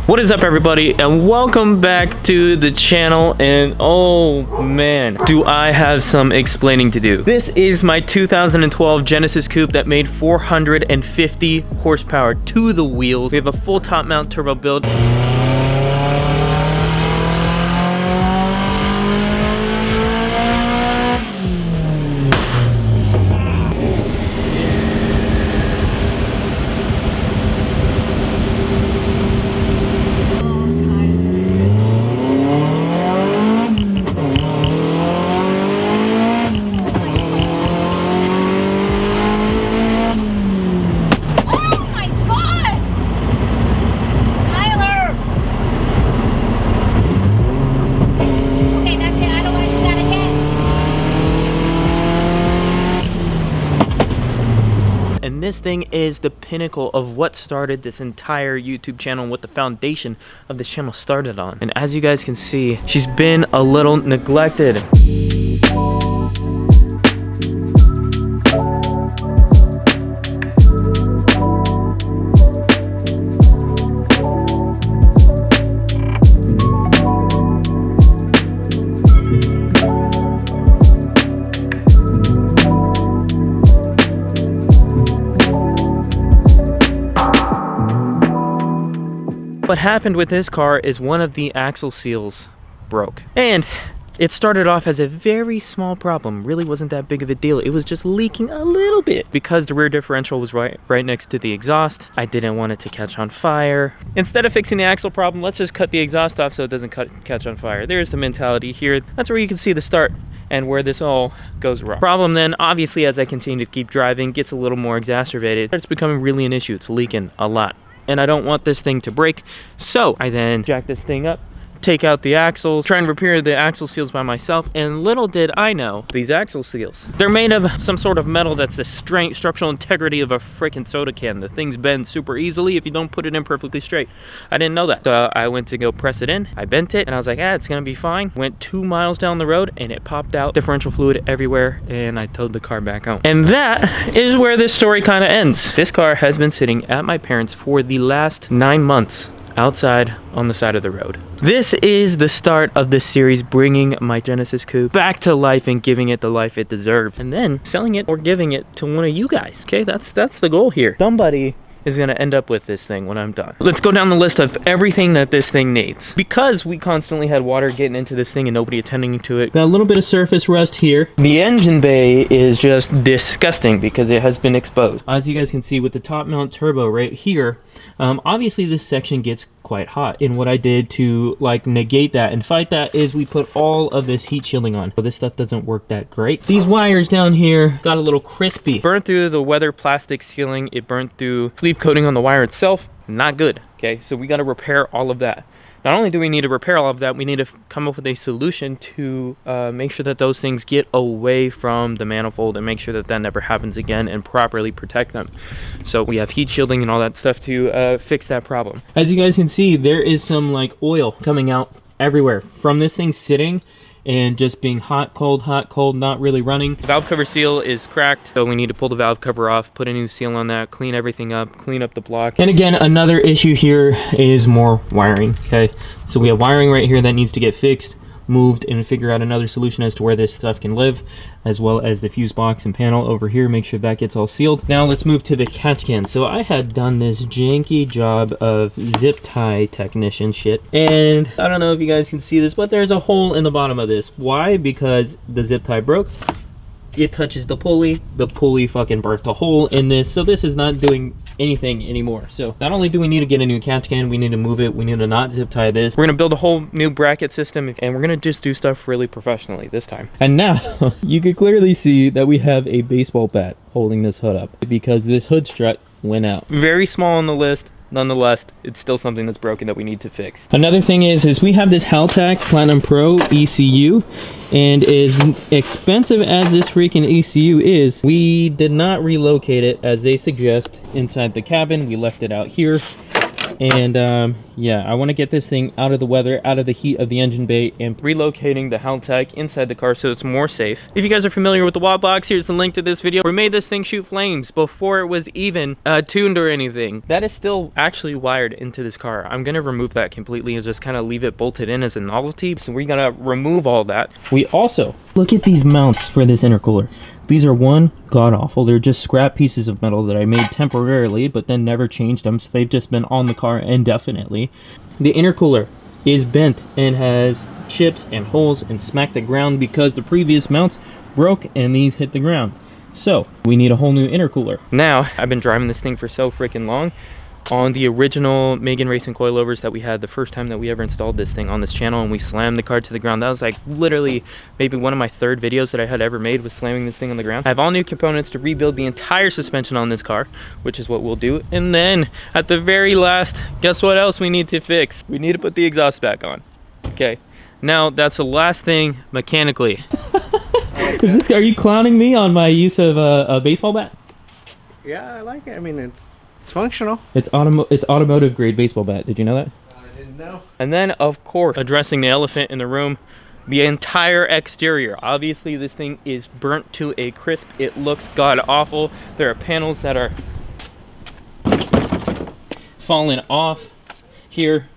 What is up, everybody, and welcome back to the channel. And oh man, do I have some explaining to do. This is my 2012 Genesis Coupe that made 450 horsepower to the wheels. We have a full top mount turbo build. And this thing is the pinnacle of what started this entire YouTube channel and what the foundation of this channel started on. And as you guys can see, she's been a little neglected. What happened with this car is one of the axle seals broke. And it started off as a very small problem. Really wasn't that big of a deal. It was just leaking a little bit. Because the rear differential was right next to the exhaust, I didn't want it to catch on fire. Instead of fixing the axle problem, let's just cut the exhaust off so it doesn't catch on fire. There's the mentality here. That's where you can see the start and where this all goes wrong. Problem then, obviously, as I continue to keep driving, gets a little more exacerbated. It's becoming really an issue. It's leaking a lot. And I don't want this thing to break, so I then jack this thing up, take out the axles, try and repair the axle seals by myself, and little did I know, these axle seals, they're made of some sort of metal that's the structural integrity of a freaking soda can. The things bend super easily if you don't put it in perfectly straight. I didn't know that. So I went to go press it in, I bent it, and I was like, it's gonna be fine. Went 2 miles down the road, and it popped out, differential fluid everywhere, and I towed the car back home. And that is where this story kind of ends. This car has been sitting at my parents' for the last 9 months. Outside on the side of the road. This is the start of this series, bringing my Genesis Coupe back to life and giving it the life it deserves, and then selling it or giving it to one of you guys. Okay, that's the goal here. Somebody is gonna end up with this thing when I'm done. Let's go down the list of everything that this thing needs. Because we constantly had water getting into this thing and nobody attending to it. Got a little bit of surface rust here. The engine bay is just disgusting because it has been exposed. As you guys can see with the top mount turbo right here, obviously this section gets quite hot, and what I did to like negate that and fight that is we put all of this heat shielding on. So this stuff doesn't work that great. These wires down here got a little crispy. Burnt through the weather plastic sealing, it burnt through sleeve coating on the wire itself. Not good. Okay, so we got to repair all of that. Not only do we need to repair all of that, we need to come up with a solution to make sure that those things get away from the manifold and make sure that that never happens again and properly protect them. So we have heat shielding and all that stuff to fix that problem. As you guys can see, there is some like oil coming out everywhere from this thing sitting and just being hot, cold, not really running. The valve cover seal is cracked, so we need to pull the valve cover off, put a new seal on that, clean everything up, clean up the block. And again, another issue here is more wiring, okay? So we have wiring right here that needs to get fixed, moved, and figure out another solution as to where this stuff can live, as well as the fuse box and panel over here, make sure that gets all sealed. Now let's move to the catch can. So I had done this janky job of zip tie technician shit, and I don't know if you guys can see this, but there's a hole in the bottom of this. Why? Because the zip tie broke. It touches the pulley fucking burnt a hole in this, so this is not doing anything anymore. So not only do we need to get a new catch can, we need to move it, we need to not zip tie this. We're gonna build a whole new bracket system, and we're gonna just do stuff really professionally this time. And now you can clearly see that we have a baseball bat holding this hood up because this hood strut went out. Very small on the list. Nonetheless, it's still something that's broken that we need to fix. Another thing is we have this Haltech Platinum Pro ECU, and as expensive as this freaking ECU is, we did not relocate it as they suggest inside the cabin. We left it out here. And yeah, I want to get this thing out of the weather, out of the heat of the engine bay, and relocating the Haltech inside the car so it's more safe. If you guys are familiar with the watt box, here's the link to this video. We made this thing shoot flames before it was even tuned or anything. That is still actually wired into this car. I'm gonna remove that completely and just kind of leave it bolted in as a novelty. So we're gonna remove all that. We also, look at these mounts for this intercooler. These are god-awful. They're just scrap pieces of metal that I made temporarily, but then never changed them, so they've just been on the car indefinitely. The intercooler is bent and has chips and holes and smacked the ground because the previous mounts broke and these hit the ground. So we need a whole new intercooler. Now, I've been driving this thing for so freaking long. On the original Megan Racing coilovers that we had the first time that we ever installed this thing on this channel, and we slammed the car to the ground. That was like literally maybe one of my third videos that I had ever made, was slamming this thing on the ground. I have all new components to rebuild the entire suspension on this car, which is what we'll do. And then at the very last, guess what else we need to fix? We need to put the exhaust back on. Okay, now that's the last thing mechanically. Are you clowning me on my use of a baseball bat? Yeah, I like it. I mean, it's functional. It's automotive grade baseball bat. Did you know that? I didn't know. And then, of course, addressing the elephant in the room, the entire exterior. Obviously, this thing is burnt to a crisp. It looks god-awful. There are panels that are falling off here.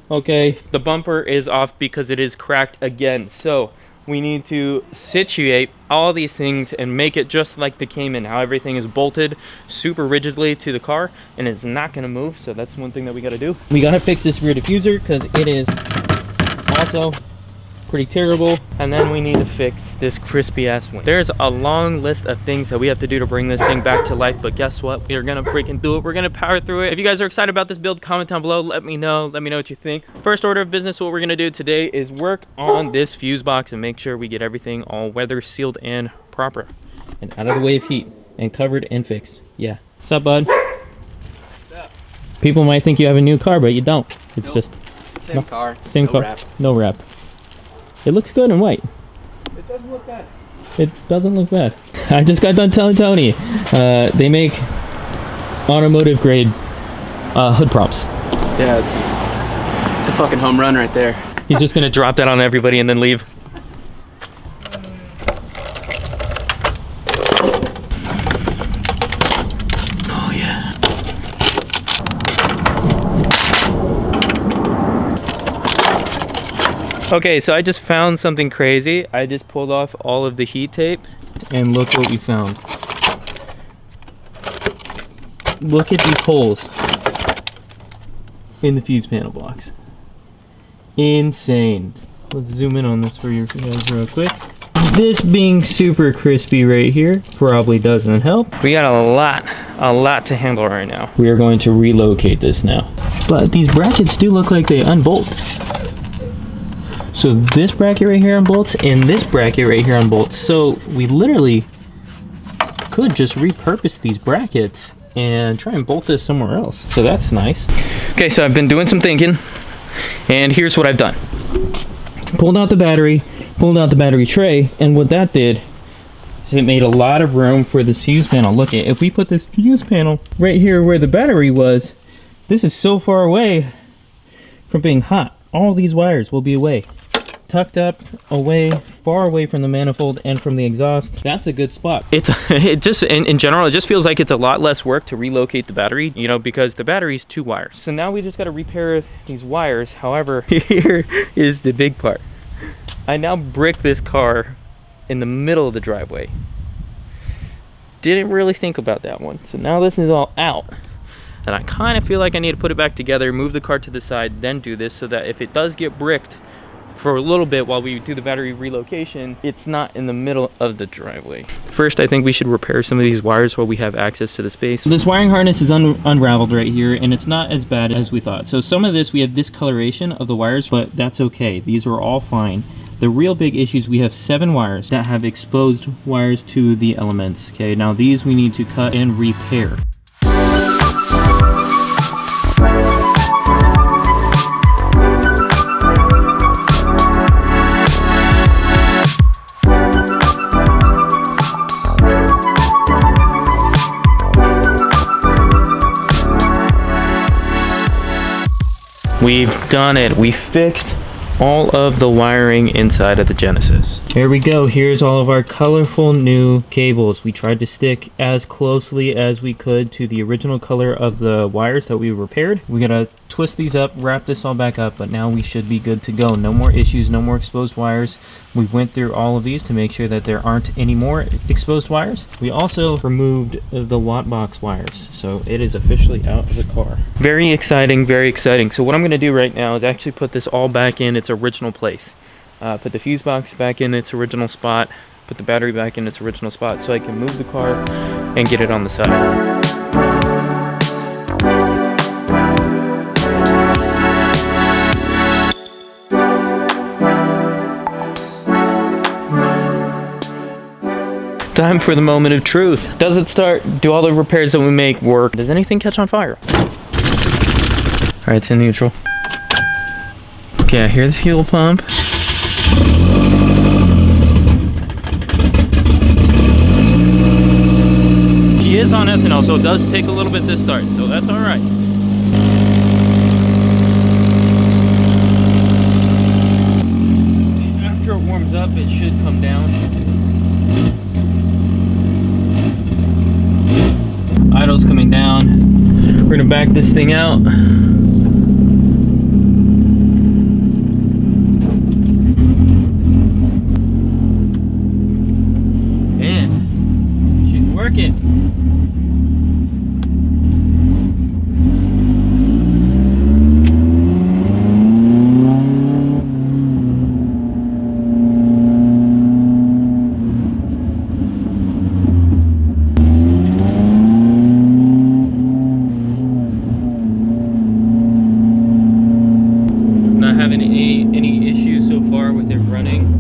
Okay, the bumper is off because it is cracked again. So we need to situate all these things and make it just like the Cayman, how everything is bolted super rigidly to the car and it's not going to move. So that's one thing that we got to do. We got to fix this rear diffuser because it is also pretty terrible. And then we need to fix this crispy ass wing. There's a long list of things that we have to do to bring this thing back to life, but guess what? We are gonna freaking do it. We're gonna power through it. If you guys are excited about this build, comment down below. Let me know what you think. First order of business, what we're gonna do today is work on this fuse box and make sure we get everything all weather sealed and proper and out of the way of heat and covered and fixed. Yeah. What's up, bud? What's up? People might think you have a new car, but you don't. It's just same car. Same car. Wrap. No wrap. It looks good in white. It doesn't look bad. It doesn't look bad. I just got done telling Tony, they make automotive grade hood props. Yeah, it's a fucking home run right there. He's just gonna drop that on everybody and then leave. Oh yeah. Okay, so I just found something crazy. I just pulled off all of the heat tape and look what we found. Look at these holes in the fuse panel blocks. Insane. Let's zoom in on this for you guys real quick. This being super crispy right here probably doesn't help. We got a lot to handle right now. We are going to relocate this now. But these brackets do look like they unbolt. So this bracket right here unbolts and this bracket right here unbolts. So we literally could just repurpose these brackets and try and bolt this somewhere else. So that's nice. Okay, so I've been doing some thinking and here's what I've done. Pulled out the battery tray, and what that did is it made a lot of room for this fuse panel. Look, if we put this fuse panel right here where the battery was, this is so far away from being hot. All these wires will be away. Tucked up, away, far away from the manifold and from the exhaust. That's a good spot. It just, in general, it just feels like it's a lot less work to relocate the battery, you know, because the battery's 2 wires. So now we just got to repair these wires. However, here is the big part. I now bricked this car in the middle of the driveway. Didn't really think about that one. So now this is all out. And I kind of feel like I need to put it back together, move the car to the side, then do this so that if it does get bricked for a little bit while we do the battery relocation, it's not in the middle of the driveway. First, I think we should repair some of these wires while we have access to the space. This wiring harness is unraveled right here, and it's not as bad as we thought. So some of this, we have discoloration of the wires, but that's okay. These are all fine. The real big issues, we have 7 wires that have exposed wires to the elements. Okay, now these we need to cut and repair. We've done it. We fixed all of the wiring inside of the Genesis. Here we go. Here's all of our colorful new cables. We tried to stick as closely as we could to the original color of the wires that we repaired. We gotta twist these up, wrap this all back up, but now we should be good to go. No more issues, no more exposed wires. We went through all of these to make sure that there aren't any more exposed wires. We also removed the watt box wires, so it is officially out of the car. Very exciting, very exciting. So what I'm gonna do right now is actually put this all back in its original place. Put the fuse box back in its original spot, put the battery back in its original spot so I can move the car and get it on the side. Time for the moment of truth. Does it start? Do all the repairs that we make work? Does anything catch on fire? All right, it's in neutral. Okay, I hear the fuel pump. She is on ethanol, so it does take a little bit to start, so that's all right. After it warms up, it should come down. Idle's coming down. We're gonna back this thing out. Man, she's working. Not having any issues so far with it running.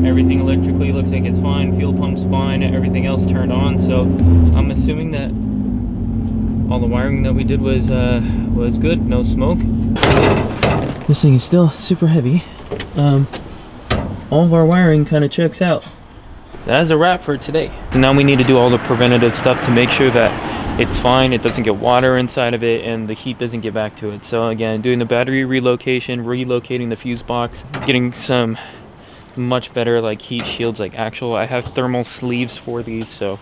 Everything electrically looks like it's fine. Fuel pump's fine. Everything else turned on. So I'm assuming that all the wiring that we did was good. No smoke. This thing is still super heavy. All of our wiring kind of checks out. That is a wrap for today. So now we need to do all the preventative stuff to make sure that it's fine, it doesn't get water inside of it, and the heat doesn't get back to it. So again, doing the battery relocation, relocating the fuse box, getting some much better like heat shields, like actual, I have thermal sleeves for these, so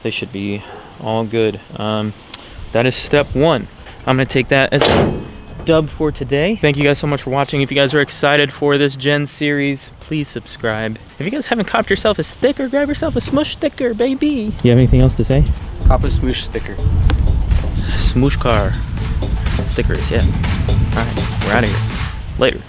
they should be all good. That is step one. I'm gonna take that as a dub for today. Thank you guys so much for watching. If you guys are excited for this Gen series, please subscribe. If you guys haven't copped yourself a sticker, grab yourself a Smush sticker, baby. You have anything else to say? Cop a Smoosh sticker. Smoosh car stickers, yeah. All right, we're out of here. Later.